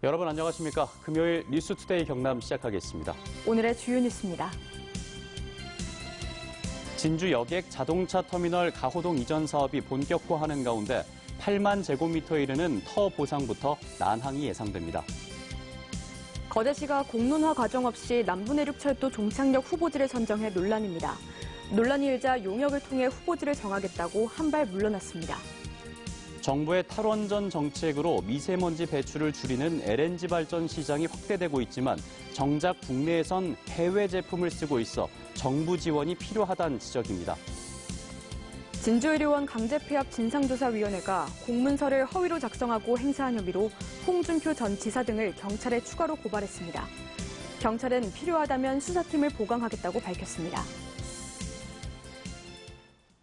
여러분 안녕하십니까? 금요일 뉴스투데이 경남 시작하겠습니다. 오늘의 주요 뉴스입니다. 진주 여객 자동차 터미널 가호동 이전 사업이 본격화하는 가운데 8만 제곱미터에 이르는 터 보상부터 난항이 예상됩니다. 거제시가 공론화 과정 없이 남부내륙철도 종착역 후보지를 선정해 논란입니다. 논란이 일자 용역을 통해 후보지를 정하겠다고 한 발 물러났습니다. 정부의 탈원전 정책으로 미세먼지 배출을 줄이는 LNG 발전 시장이 확대되고 있지만 정작 국내에선 해외 제품을 쓰고 있어 정부 지원이 필요하다는 지적입니다. 진주의료원 강제폐업 진상조사위원회가 공문서를 허위로 작성하고 행사한 혐의로 홍준표 전 지사 등을 경찰에 추가로 고발했습니다. 경찰은 필요하다면 수사팀을 보강하겠다고 밝혔습니다.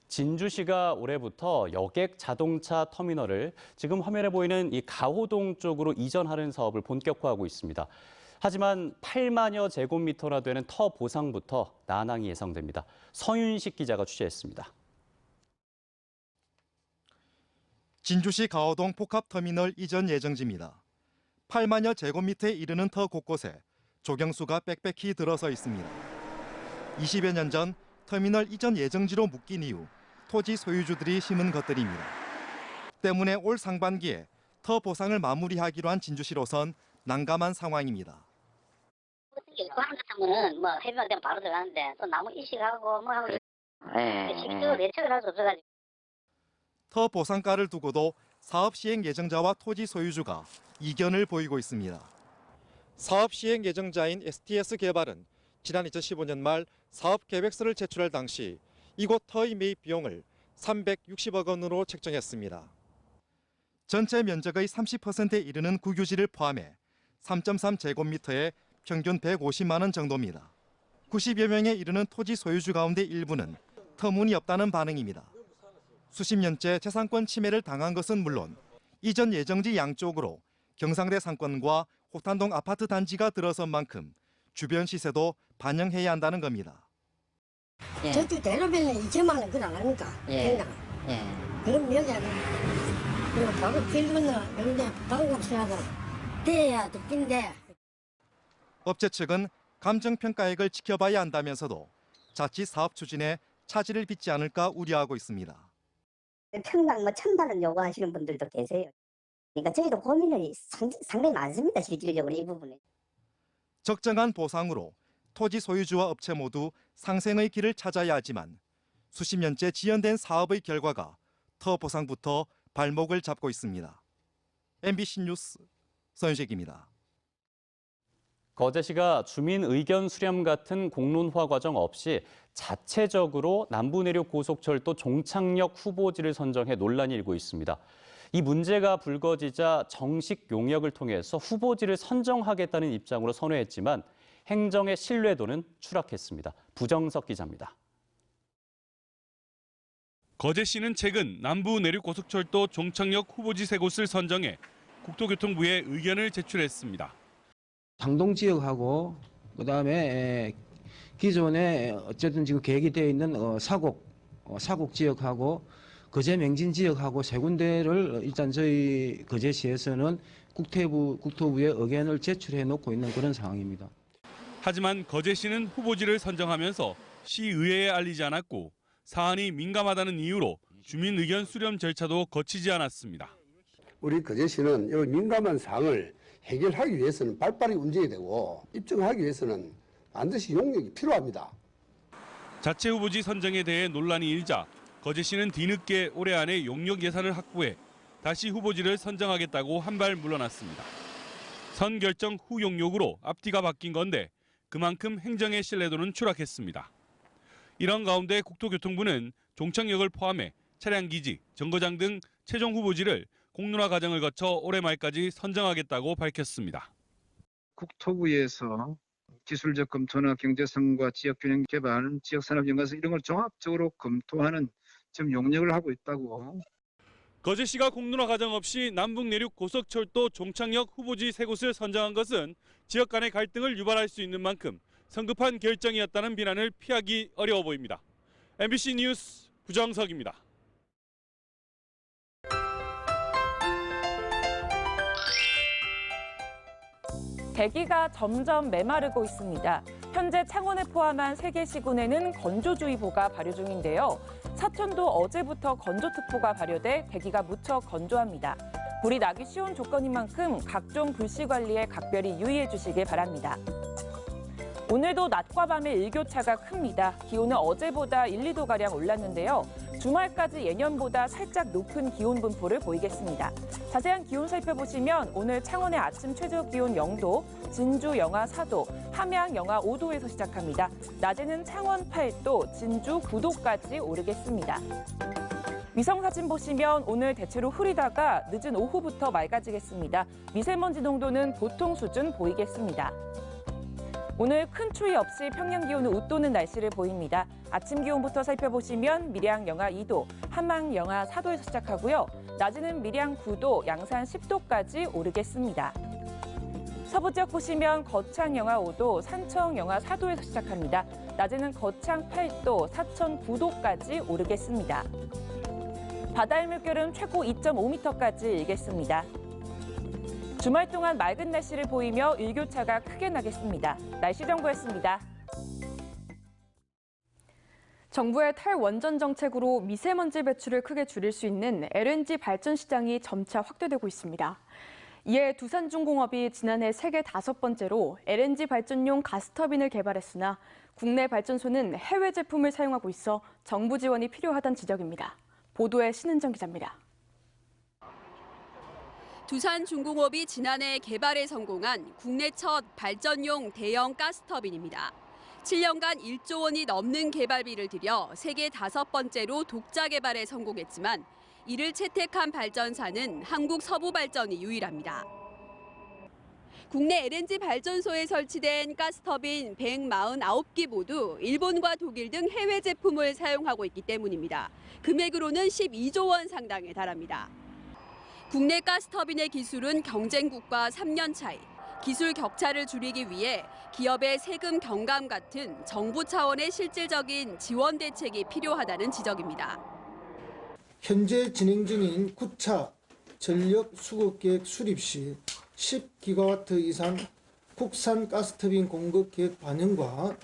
진주시가 올해부터 여객 자동차 터미널을 지금 화면에 보이는 이 가호동 쪽으로 이전하는 사업을 본격화하고 있습니다. 하지만 8만여 제곱미터나 되는 터 보상부터 난항이 예상됩니다. 서윤식 기자가 취재했습니다. 진주시 가호동 복합터미널 이전 예정지입니다. 8만여 제곱미터에 이르는 터 곳곳에 조경수가 빽빽히 들어서 있습니다. 20여 년 전 터미널 이전 예정지로 묶인 이후 토지 소유주들이 심은 것들입니다. 때문에 올 상반기에 터 보상을 마무리하기로 한 진주시로선 난감한 상황입니다. 관람 같은 거는 뭐 해변 되면 바로 들어가는데 또 나무 이식하고 뭐 하고 실질적으로 내척을 할 수 없어가지고. 터 보상가를 두고도 사업 시행 예정자와 토지 소유주가 이견을 보이고 있습니다. 사업 시행 예정자인 STS 개발은 지난 2015년 말 사업 계획서를 제출할 당시 이곳 터의 매입 비용을 360억 원으로 책정했습니다. 전체 면적의 30%에 이르는 국유지를 포함해 3.3제곱미터에 평균 150만 원 정도입니다. 90여 명에 이르는 토지 소유주 가운데 일부는 터무니없다는 반응입니다. 수십 년째 재산권 침해를 당한 것은 물론 이전 예정지 양쪽으로 경상대 상권과 호탄동 아파트 단지가 들어선 만큼 주변 시세도 반영해야 한다는 겁니다. 저쪽 대로변에 2천만 원 그거 안 합니까? 평당. 그럼 여기는 그리고 바로 길 건너 여기데 방법세하고 돼야 듣긴데. 업체 측은 감정평가액을 지켜봐야 한다면서도 자칫 사업 추진에 차질을 빚지 않을까 우려하고 있습니다. 평당 뭐 1,000만 원 요구하시는 분들도 계세요. 그러니까 저희도 고민이 상당히 많습니다. 실질적으로 이 부분에. 적정한 보상으로 토지 소유주와 업체 모두 상생의 길을 찾아야 하지만 수십 년째 지연된 사업의 결과가 터 보상부터 발목을 잡고 있습니다. MBC 뉴스 서윤식입니다. 거제시가 주민 의견 수렴 같은 공론화 과정 없이 자체적으로 남부내륙 고속철도 종착역 후보지를 선정해 논란이 일고 있습니다. 이 문제가 불거지자 정식 용역을 통해서 후보지를 선정하겠다는 입장으로 선회했지만 행정의 신뢰도는 추락했습니다. 부정석 기자입니다. 거제시는 최근 남부내륙고속철도 종착역 후보지 3곳을 선정해 국토교통부에 의견을 제출했습니다. 상동 지역하고 그다음에 기존에 어쨌든 지금 계획이 되어 있는 사곡 지역하고 거제 맹진 지역하고 3군데를 일단 저희 거제시에서는 국토부에 의견을 제출해 놓고 있는 그런 상황입니다. 하지만 거제시는 후보지를 선정하면서 시의회에 알리지 않았고 사안이 민감하다는 이유로 주민 의견 수렴 절차도 거치지 않았습니다. 우리 거제시는 이 민감한 사항을 해결하기 위해서는 빨리빨리 움직여야 되고 입증하기 위해서는 반드시 용역이 필요합니다. 자체 후보지 선정에 대해 논란이 일자 거제시는 뒤늦게 올해 안에 용역 예산을 확보해 다시 후보지를 선정하겠다고 한 발 물러났습니다. 선 결정 후 용역으로 앞뒤가 바뀐 건데 그만큼 행정의 신뢰도는 추락했습니다. 이런 가운데 국토교통부는 종착역을 포함해 차량기지, 정거장 등 최종 후보지를 공론화 과정을 거쳐 올해 말까지 선정하겠다고 밝혔습니다. 국토부에서 기술적 검토나 경제성과 지역균형 개발, 지역산업 연관성 이런 걸 종합적으로 검토하는 지금 용역을 하고 있다고. 거제시가 공론화 과정 없이 남북내륙 고속철도 종착역 후보지 3곳을 선정한 것은 지역 간의 갈등을 유발할 수 있는 만큼 성급한 결정이었다는 비난을 피하기 어려워 보입니다. MBC 뉴스 부정석입니다. 대기가 점점 메마르고 있습니다. 현재 창원을 포함한 3개 시군에는 건조주의보가 발효 중인데요. 사천도 어제부터 건조특보가 발효돼 대기가 무척 건조합니다. 불이 나기 쉬운 조건인 만큼 각종 불씨 관리에 각별히 유의해 주시길 바랍니다. 오늘도 낮과 밤의 일교차가 큽니다. 기온은 어제보다 1, 2도가량 올랐는데요. 주말까지 예년보다 살짝 높은 기온 분포를 보이겠습니다. 자세한 기온 살펴보시면 오늘 창원의 아침 최저 기온 0도, 진주 영하 4도, 함양 영하 5도에서 시작합니다. 낮에는 창원 8도, 진주 9도까지 오르겠습니다. 위성사진 보시면 오늘 대체로 흐리다가 늦은 오후부터 맑아지겠습니다. 미세먼지 농도는 보통 수준 보이겠습니다. 오늘 큰 추위 없이 평년 기온을 웃도는 날씨를 보입니다. 아침 기온부터 살펴보시면 밀양 영하 2도, 함양 영하 4도에서 시작하고요. 낮에는 밀양 9도, 양산 10도까지 오르겠습니다. 서부 지역 보시면 거창 영하 5도, 산청 영하 4도에서 시작합니다. 낮에는 거창 8도, 사천 9도까지 오르겠습니다. 바다의 물결은 최고 2.5m까지 일겠습니다. 주말 동안 맑은 날씨를 보이며 일교차가 크게 나겠습니다. 날씨 정보였습니다. 정부의 탈원전 정책으로 미세먼지 배출을 크게 줄일 수 있는 LNG 발전 시장이 점차 확대되고 있습니다. 이에 두산중공업이 지난해 세계 5번째로 LNG 발전용 가스터빈을 개발했으나 국내 발전소는 해외 제품을 사용하고 있어 정부 지원이 필요하다는 지적입니다. 보도에 신은정 기자입니다. 두산중공업이 지난해 개발에 성공한 국내 첫 발전용 대형 가스터빈입니다. 7년간 1조 원이 넘는 개발비를 들여 세계 5번째로 독자 개발에 성공했지만 이를 채택한 발전사는 한국서부발전이 유일합니다. 국내 LNG 발전소에 설치된 가스터빈 149기 모두 일본과 독일 등 해외 제품을 사용하고 있기 때문입니다. 금액으로는 12조 원 상당에 달합니다. 국내 가스터빈의 기술은 경쟁국과 3년 차이, 기술 격차를 줄이기 위해 기업의 세금 경감 같은 정부 차원의 실질적인 지원 대책이 필요하다는 지적입니다. 현재 진행 중인 9차 전력 수급 계획 수립 시 10기가와트 이상 국산 가스터빈 공급 계획 반영과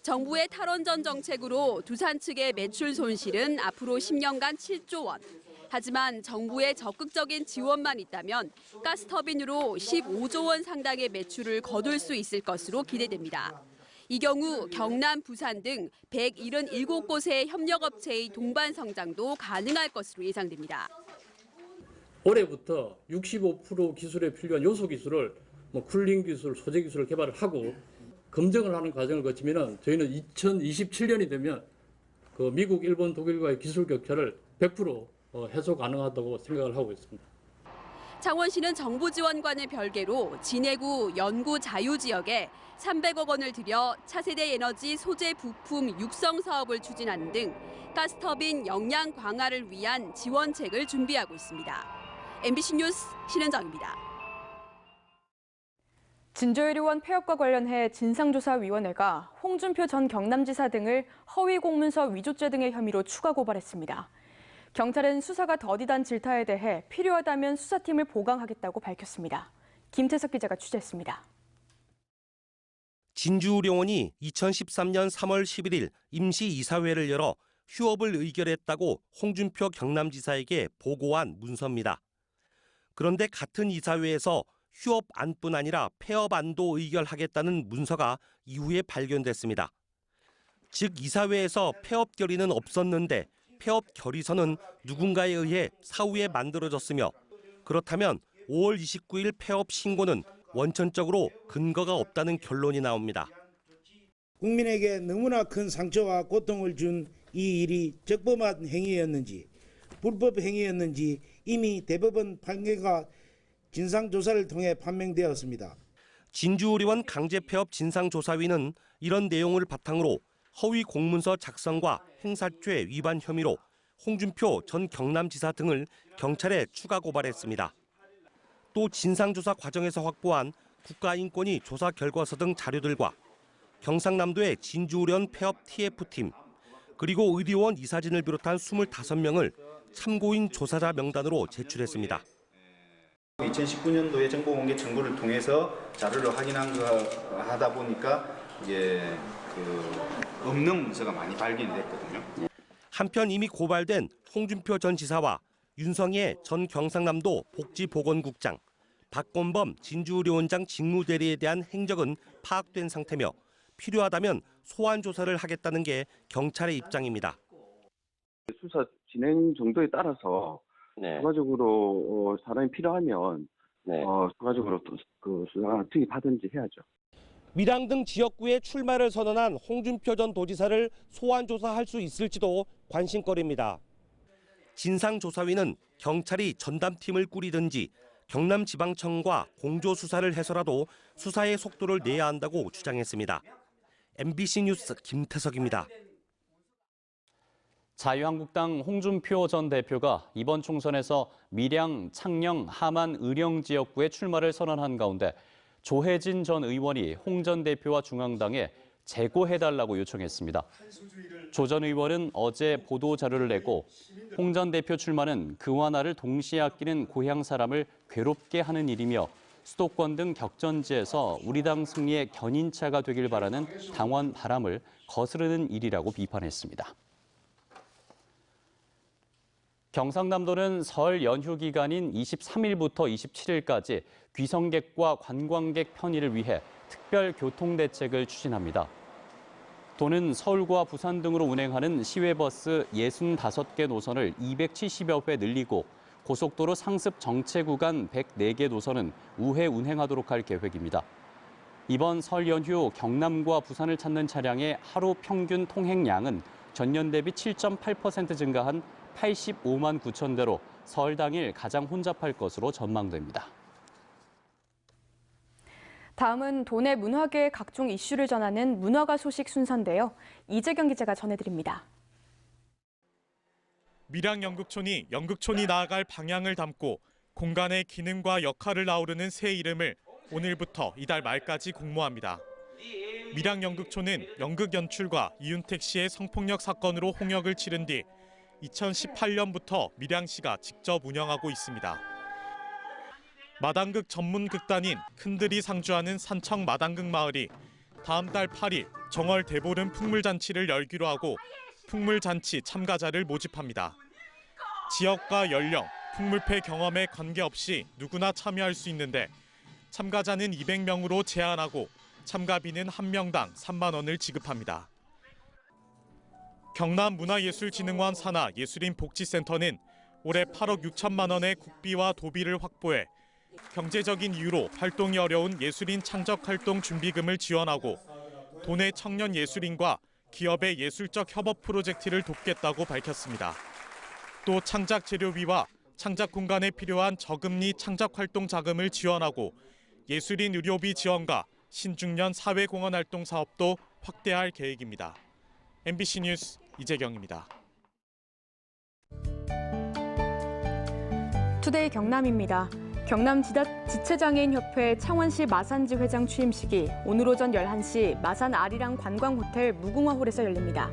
정부의 탈원전 정책으로 두산 측의 매출 손실은 앞으로 10년간 7조 원. 하지만 정부의 적극적인 지원만 있다면 가스터빈으로 15조 원 상당의 매출을 거둘 수 있을 것으로 기대됩니다. 이 경우 경남, 부산 등 177곳의 협력업체의 동반 성장도 가능할 것으로 예상됩니다. 올해부터 65% 기술에 필요한 요소 기술을 쿨링 기술, 소재 기술을 개발을 하고 검증을 하는 과정을 거치면 저희는 2027년이 되면 그 미국, 일본, 독일과의 기술 격차를 100% 해소 가능하다고 생각을 하고 있습니다. 창원시는 정부 지원과는 별개로 진해구 연구 자유지역에 300억 원을 들여 차세대 에너지 소재 부품 육성 사업을 추진하는 등 가스터빈 역량 강화를 위한 지원책을 준비하고 있습니다. MBC 뉴스 신은정입니다. 진저의료원 폐업과 관련해 진상조사위원회가 홍준표 전 경남지사 등을 허위 공문서 위조죄 등의 혐의로 추가 고발했습니다. 경찰은 수사가 더디단 질타에 대해 필요하다면 수사팀을 보강하겠다고 밝혔습니다. 김태석 기자가 취재했습니다. 진주의료원이 2013년 3월 11일 임시이사회를 열어 휴업을 의결했다고 홍준표 경남지사에게 보고한 문서입니다. 그런데 같은 이사회에서 휴업 안뿐 아니라 폐업 안도 의결하겠다는 문서가 이후에 발견됐습니다. 즉 이사회에서 폐업 결의는 없었는데 폐업 결의서는 누군가에 의해 사후에 만들어졌으며 그렇다면 5월 29일 폐업 신고는 원천적으로 근거가 없다는 결론이 나옵니다. 국민에게 너무나 큰 상처와 고통을 준 이 일이 적법한 행위였는지 불법 행위였는지 이미 대법원 판결과 진상조사를 통해 판명되었습니다. 진주의료원 강제폐업 진상조사위는 이런 내용을 바탕으로 허위 공문서 작성과 행사죄 위반 혐의로 홍준표 전 경남지사 등을 경찰에 추가 고발했습니다. 또 진상조사 과정에서 확보한 국가인권위 조사 결과서 등 자료들과 경상남도의 진주의료원 폐업 TF팀 그리고 의료원 이사진을 비롯한 25명을 참고인 조사자 명단으로 제출했습니다. 2019년도에 정보공개 청구를 통해서 자료를 확인한 거 하다 보니까 이게 없는 문서가 많이 발견됐거든요. 한편 이미 고발된 홍준표 전 지사와 윤성예 전 경상남도 복지보건국장, 박건범 진주의료원장 직무대리에 대한 행적은 파악된 상태며 필요하다면 소환 조사를 하겠다는 게 경찰의 입장입니다. 수사 진행 정도에 따라서 추가적으로 사람이 필요하면 추가적으로 그 수사 투입하든지 해야죠. 밀양 등 지역구에 출마를 선언한 홍준표 전 도지사를 소환 조사할 수 있을지도 관심거리입니다. 진상조사위는 경찰이 전담팀을 꾸리든지 경남지방청과 공조수사를 해서라도 수사의 속도를 내야 한다고 주장했습니다. MBC 뉴스 김태석입니다. 자유한국당 홍준표 전 대표가 이번 총선에서 밀양, 창녕, 함안, 의령 지역구에 출마를 선언한 가운데 조혜진 전 의원이 홍 전 대표와 중앙당에 재고해달라고 요청했습니다. 조 전 의원은 어제 보도 자료를 내고 홍 전 대표 출마는 그와 나를 동시에 아끼는 고향 사람을 괴롭게 하는 일이며 수도권 등 격전지에서 우리 당 승리의 견인차가 되길 바라는 당원 바람을 거스르는 일이라고 비판했습니다. 경상남도는 설 연휴 기간인 23일부터 27일까지 귀성객과 관광객 편의를 위해 특별 교통 대책을 추진합니다. 도는 서울과 부산 등으로 운행하는 시외버스 65개 노선을 270여 회 늘리고 고속도로 상습 정체 구간 104개 노선은 우회 운행하도록 할 계획입니다. 이번 설 연휴 경남과 부산을 찾는 차량의 하루 평균 통행량은 전년 대비 7.8% 증가한 85만 9천 대로 설 당일 가장 혼잡할 것으로 전망됩니다. 다음은 도내 문화계의 각종 이슈를 전하는 문화가 소식 순서인데요. 이재경 기자가 전해드립니다. 밀양 연극촌이 연극촌이 나아갈 방향을 담고 공간의 기능과 역할을 아우르는 새 이름을 오늘부터 이달 말까지 공모합니다. 밀양 연극촌은 연극 연출가 이윤택 씨의 성폭력 사건으로 홍역을 치른 뒤 2018년부터 밀양시가 직접 운영하고 있습니다. 마당극 전문 극단인 큰들이 상주하는 산청 마당극 마을이 다음 달 8일 정월 대보름 풍물잔치를 열기로 하고 풍물잔치 참가자를 모집합니다. 지역과 연령, 풍물패 경험에 관계없이 누구나 참여할 수 있는데 참가자는 200명으로 제한하고 참가비는 한 명당 3만 원을 지급합니다. 경남문화예술진흥원 산하 예술인복지센터는 올해 8억 6천만 원의 국비와 도비를 확보해 경제적인 이유로 활동이 어려운 예술인 창작활동 준비금을 지원하고 도내 청년 예술인과 기업의 예술적 협업 프로젝트를 돕겠다고 밝혔습니다. 또 창작 재료비와 창작 공간에 필요한 저금리 창작활동 자금을 지원하고 예술인 의료비 지원과 신중년 사회공헌 활동 사업도 확대할 계획입니다. MBC 뉴스 이재경입니다. 투데이 경남입니다. 경남 지체장애인협회 창원시 마산지 회장 취임식이 오늘 오전 11시 마산 아리랑 관광호텔 무궁화홀에서 열립니다.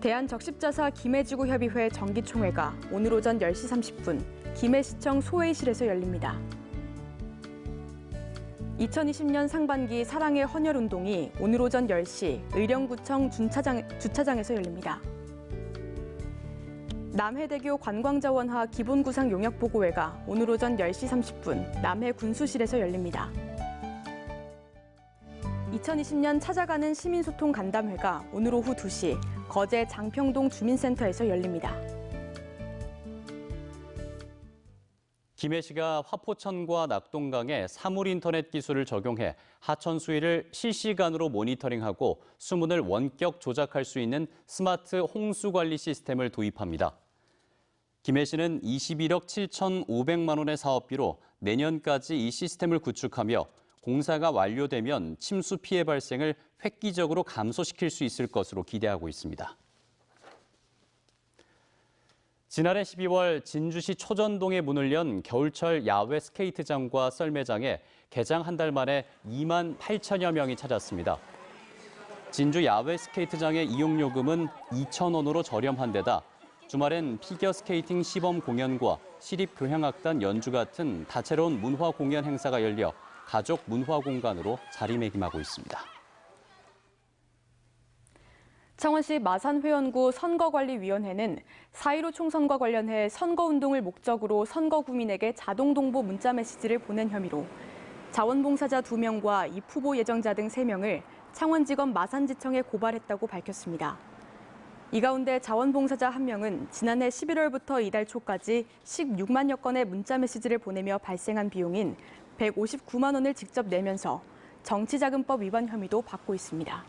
대한적십자사 김해지구협의회 정기총회가 오늘 오전 10시 30분 김해시청 소회의실에서 열립니다. 2020년 상반기 사랑의 헌혈운동이 오늘 오전 10시 의령구청 주차장에서 열립니다. 남해대교 관광자원화 기본구상 용역보고회가 오늘 오전 10시 30분 남해군수실에서 열립니다. 2020년 찾아가는 시민소통 간담회가 오늘 오후 2시 거제 장평동 주민센터에서 열립니다. 김해시가 화포천과 낙동강에 사물인터넷 기술을 적용해 하천 수위를 실시간으로 모니터링하고 수문을 원격 조작할 수 있는 스마트 홍수 관리 시스템을 도입합니다. 김해시는 21억 7,500만 원의 사업비로 내년까지 이 시스템을 구축하며 공사가 완료되면 침수 피해 발생을 획기적으로 감소시킬 수 있을 것으로 기대하고 있습니다. 지난해 12월 진주시 초전동에 문을 연 겨울철 야외 스케이트장과 썰매장에 개장 한 달 만에 2만 8천여 명이 찾았습니다. 진주 야외 스케이트장의 이용요금은 2,000원으로 저렴한 데다 주말엔 피겨스케이팅 시범 공연과 시립교향악단 연주 같은 다채로운 문화 공연 행사가 열려 가족 문화 공간으로 자리매김하고 있습니다. 창원시 마산회원구 선거관리위원회는 4.15 총선과 관련해 선거운동을 목적으로 선거구민에게 자동동보 문자 메시지를 보낸 혐의로 자원봉사자 2명과 입후보 예정자 등 3명을 창원지검 마산지청에 고발했다고 밝혔습니다. 이 가운데 자원봉사자 1명은 지난해 11월부터 이달 초까지 16만여 건의 문자 메시지를 보내며 발생한 비용인 159만 원을 직접 내면서 정치자금법 위반 혐의도 받고 있습니다.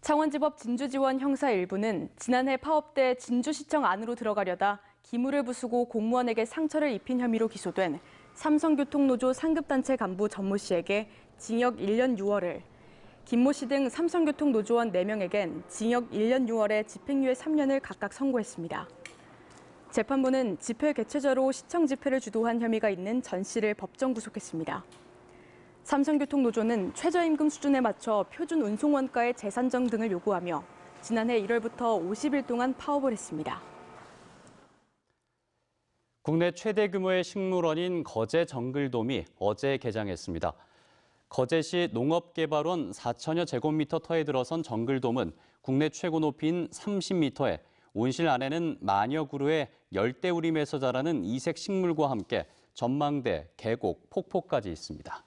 창원지법 진주지원 형사 1부는 지난해 파업때 진주시청 안으로 들어가려다 기물을 부수고 공무원에게 상처를 입힌 혐의로 기소된 삼성교통노조 상급단체 간부 전모 씨에게 징역 1년 6월을, 김모 씨 등 삼성교통노조원 4명에겐 징역 1년 6월에 집행유예 3년을 각각 선고했습니다. 재판부는 집회 개최자로 시청 집회를 주도한 혐의가 있는 전 씨를 법정 구속했습니다. 삼성교통노조는 최저임금 수준에 맞춰 표준 운송원가의 재산정 등을 요구하며 지난해 1월부터 50일 동안 파업을 했습니다. 국내 최대 규모의 식물원인 거제 정글돔이 어제 개장했습니다. 거제시 농업개발원 4천여 제곱미터 터에 들어선 정글돔은 국내 최고 높이인 30m에 온실 안에는 만여 그루의 열대우림에서 자라는 이색 식물과 함께 전망대, 계곡, 폭포까지 있습니다.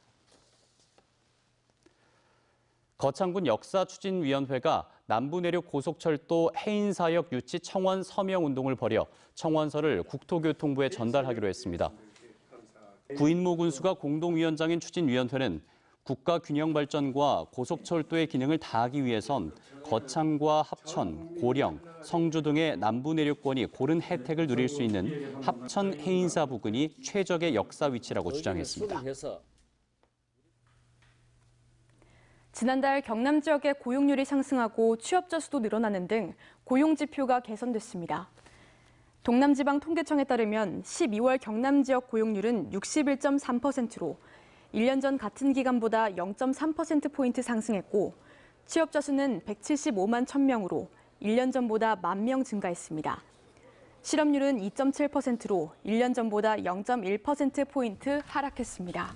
거창군 역사추진위원회가 남부내륙 고속철도 해인사역 유치 청원 서명운동을 벌여 청원서를 국토교통부에 전달하기로 했습니다. 구인모 군수가 공동위원장인 추진위원회는 국가 균형 발전과 고속철도의 기능을 다하기 위해선 거창과 합천, 고령, 성주 등의 남부내륙권이 고른 혜택을 누릴 수 있는 합천 해인사 부근이 최적의 역사 위치라고 주장했습니다. 지난달 경남 지역의 고용률이 상승하고 취업자 수도 늘어나는 등 고용 지표가 개선됐습니다. 동남지방통계청에 따르면 12월 경남 지역 고용률은 61.3%로 1년 전 같은 기간보다 0.3%포인트 상승했고 취업자 수는 175만 1,000명으로 1년 전보다 10,000명 증가했습니다. 실업률은 2.7%로 1년 전보다 0.1%포인트 하락했습니다.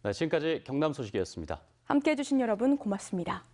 네, 지금까지 경남 소식이었습니다. 함께해 주신 여러분 고맙습니다.